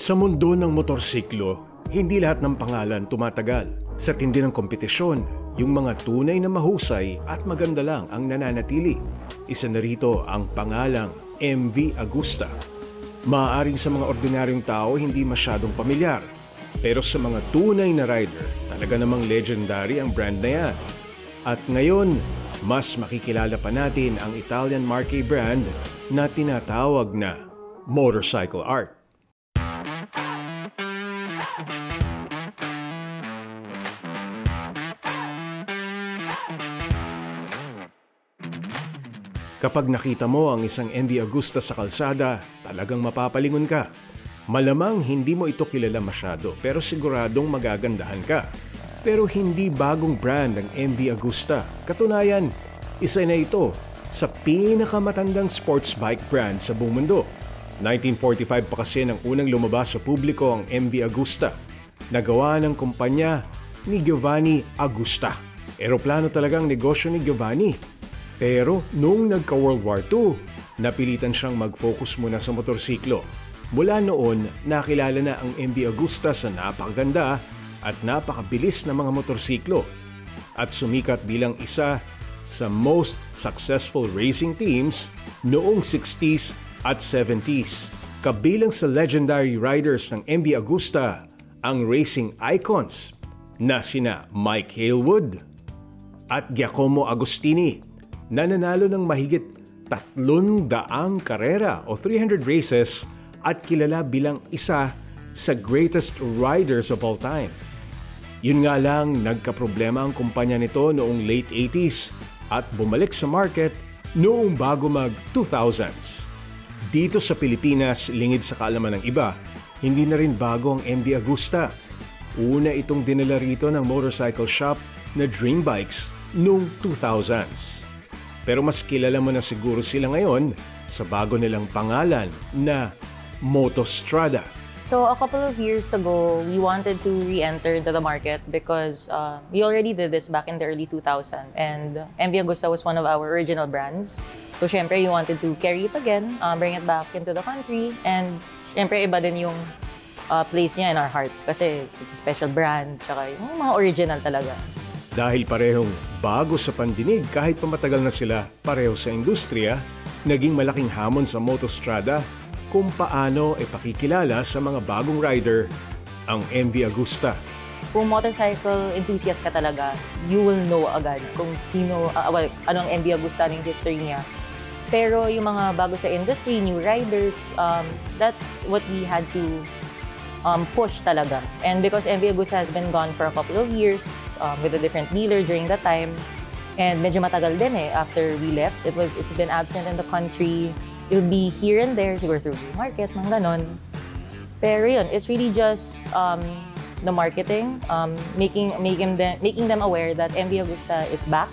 Sa mundo ng motorsiklo, hindi lahat ng pangalan tumatagal. Sa tindi ng kompetisyon, yung mga tunay na mahusay at maganda lang ang nananatili. Isa na rito ang pangalang MV Agusta. Maaaring sa mga ordinaryong tao hindi masyadong pamilyar. Pero sa mga tunay na rider, talaga namang legendary ang brand na yan. At ngayon, mas makikilala pa natin ang Italian marque brand na tinatawag na Motorcycle Art. Kapag nakita mo ang isang MV Agusta sa kalsada, talagang mapapalingon ka. Malamang hindi mo ito kilala masyado pero siguradong magagandahan ka. Pero hindi bagong brand ang MV Agusta. Katunayan, isa na ito sa pinakamatandang sports bike brand sa buong mundo. 1945 pa kasi nang unang lumabas sa publiko ang MV Agusta. Nagawa ng kumpanya ni Giovanni Agusta. Eroplano talagang negosyo ni Giovanni. Pero noong nagka-World War II, napilitan siyang mag-focus muna sa motorsiklo. Mula noon, nakilala na ang MV Agusta sa napakaganda at napakabilis na mga motorsiklo. At sumikat bilang isa sa most successful racing teams noong 60s at 70s. Kabilang sa legendary riders ng MV Agusta, ang racing icons na sina Mike Hailwood at Giacomo Agostini, na nanalo ng mahigit 300 karera o 300 races at kilala bilang isa sa greatest riders of all time. Yun nga lang, nagkaproblema ang kumpanya nito noong late 80s at bumalik sa market noong bago mag-2000s. Dito sa Pilipinas, lingid sa kaalaman ng iba, hindi na rin bago ang MV Agusta. Una itong dinala rito ng motorcycle shop na Dream Bikes noong 2000s. Pero mas kilala mo na siguro sila ngayon sa bago nilang pangalan na Motostrada. So a couple of years ago, we wanted to re-enter the market because we already did this back in the early 2000s, and MV Agusta was one of our original brands. So syempre, we wanted to carry it again, bring it back into the country, and syempre iba din yung place niya in our hearts kasi it's a special brand, tsaka yung mga original talaga. Dahil parehong bago sa pandinig kahit pamatagal na sila pareho sa industriya, naging malaking hamon sa Motostrada kung paano ipakikilala sa mga bagong rider ang MV Agusta. Kung motorcycle enthusiast ka talaga, you will know agad kung sino, anong MV Agusta ng history niya. Pero yung mga bago sa industry, new riders, that's what we had to push talaga. And because MV Agusta has been gone for a couple of years, with a different dealer during that time. And medyo matagal din after we left. It's been absent in the country. It'll be here and there, siguro through the market, mga ganon. Pero yun, it's really just the marketing, making them aware that MV Agusta is back.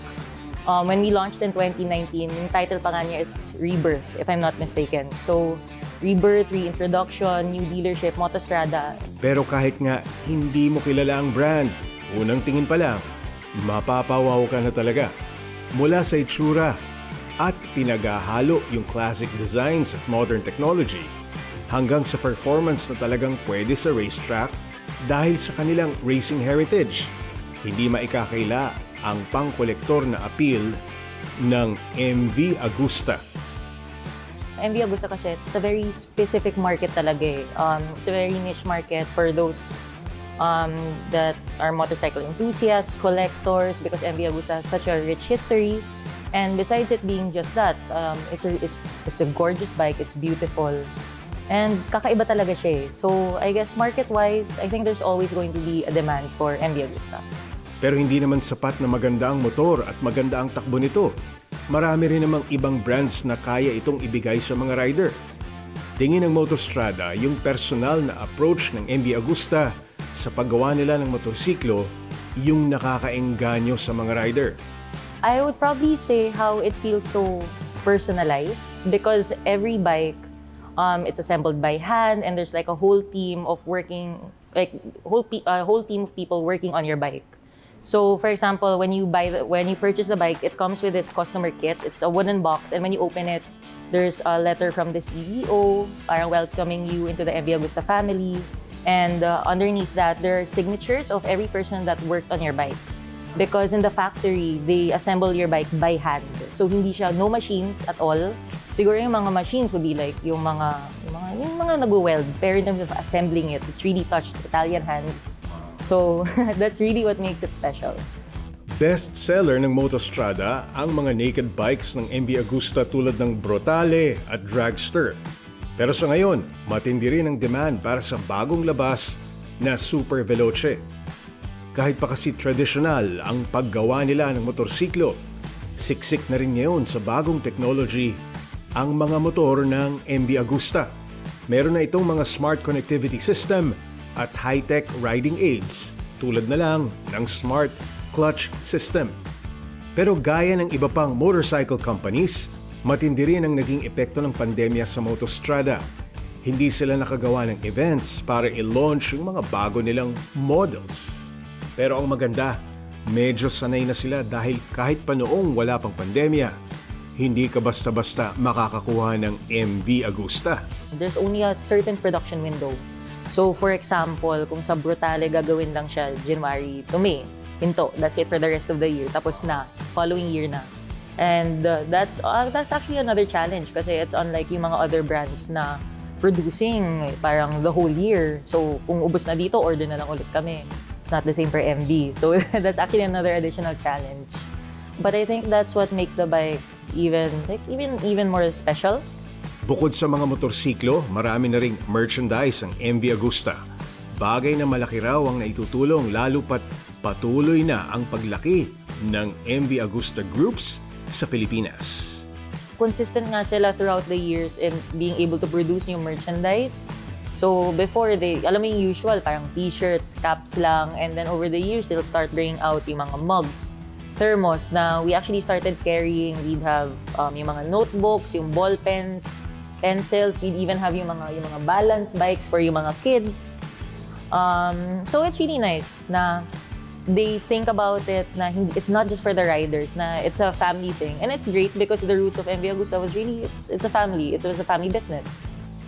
When we launched in 2019, yung title pa nga niya is Rebirth, if I'm not mistaken. So, Rebirth, reintroduction, new dealership, Motostrada. Pero kahit nga hindi mo kilala ang brand, unang tingin pa lang, mapapawaw ka na talaga. Mula sa itsura at pinaghahalo yung classic designs at modern technology, hanggang sa performance na talagang pwede sa racetrack dahil sa kanilang racing heritage. Hindi maikakaila ang pang-kolektor na appeal ng MV Agusta. MV Agusta kasi, it's a very specific market talaga . It's a very niche market for those that are motorcycle enthusiasts, collectors, because MV Agusta has such a rich history. And besides it being just that, it's a gorgeous bike, it's beautiful. And kakaiba talaga siya . So I guess market-wise, I think there's always going to be a demand for MV Agusta. Pero hindi naman sapat na maganda ang motor at maganda ang takbo nito. Marami rin namang ibang brands na kaya itong ibigay sa mga rider. Tingin ng Motostrada yung personal na approach ng MV Agusta sa paggawa nila ng motorsiklo yung nakakaengganyo sa mga rider. I would probably say how it feels so personalized because every bike, it's assembled by hand and there's like a whole team of working, like whole team of people working on your bike. So, for example, when you purchase the bike, it comes with this customer kit. It's a wooden box, and when you open it, There's a letter from the CEO, parang welcoming you into the MV Agusta family. And underneath that, there are signatures of every person that worked on your bike. Because in the factory, they assemble your bike by hand. So hindi siya, no machines at all. Siguro yung mga machines would be like yung mga nag-weld. Pero in terms of assembling it, it's really touched Italian hands. So that's really what makes it special. Best seller ng Motostrada ang mga naked bikes ng MV Agusta tulad ng Brutale at Dragster. Pero sa ngayon, matindi rin ang demand para sa bagong labas na Super Veloce. Kahit pa kasi tradisyonal ang paggawa nila ng motorsiklo, siksik na rin ngayon sa bagong technology ang mga motor ng MV Agusta. Meron na itong mga smart connectivity system at high-tech riding aids tulad na lang ng smart clutch system. Pero gaya ng iba pang motorcycle companies, matindi rin ang naging epekto ng pandemya sa Motostrada. Hindi sila nakagawa ng events para i-launch yung mga bago nilang models. Pero ang maganda, medyo sanay na sila dahil kahit pa noong wala pang pandemya, hindi ka basta-basta makakakuha ng MV Agusta. There's only a certain production window. So for example, kung sa Brutale gagawin lang siya January to May, hinto, that's it for the rest of the year. Tapos na, following year na. And that's actually another challenge kasi it's unlike yung mga other brands na producing parang the whole year. So kung ubos na dito, order na lang ulit kami. It's not the same for MV. So that's actually another additional challenge. But I think that's what makes the bike even more special. Bukod sa mga motorsiklo, marami na ring merchandise ang MV Agusta. Bagay na malaki raw ang naitutulong lalo pat patuloy na ang paglaki ng MV Agusta Groups sa Pilipinas. Consistent nga sila throughout the years in being able to produce new merchandise. So before, alam mo yung usual, parang t-shirts, caps lang, and then over the years, they'll start bringing out yung mga mugs, thermos na we actually started carrying. We'd have yung mga notebooks, yung ball pens, pencils, we'd even have yung mga balance bikes for yung mga kids. So it's really nice na they think about it na it's not just for the riders, na it's a family thing. And it's great because the roots of MV Agusta was really, it's a family. It was a family business.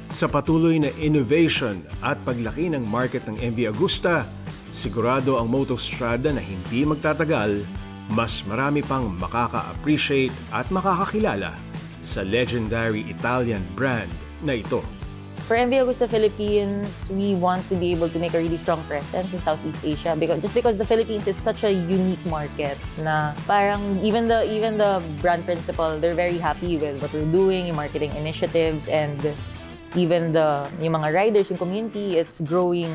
Sa patuloy na innovation at paglaki ng market ng MV Agusta, sigurado ang Motostrada na hindi magtatagal, mas marami pang makaka-appreciate at makakakilala sa legendary Italian brand na ito. For MV Agusta Philippines, we want to be able to make a really strong presence in Southeast Asia because the Philippines is such a unique market na parang even the brand principal, they're very happy with what we're doing, yung marketing initiatives, and even yung mga riders, yung community, it's growing,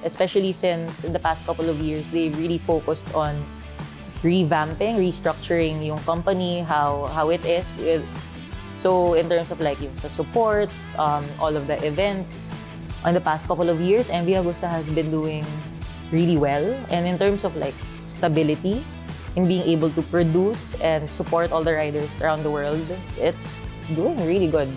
especially since in the past couple of years, they've really focused on revamping, restructuring yung company, how it is with. So in terms of like yung sa support, all of the events, in the past couple of years, MV Agusta has been doing really well. And in terms of like stability, in being able to produce and support all the riders around the world, it's doing really good.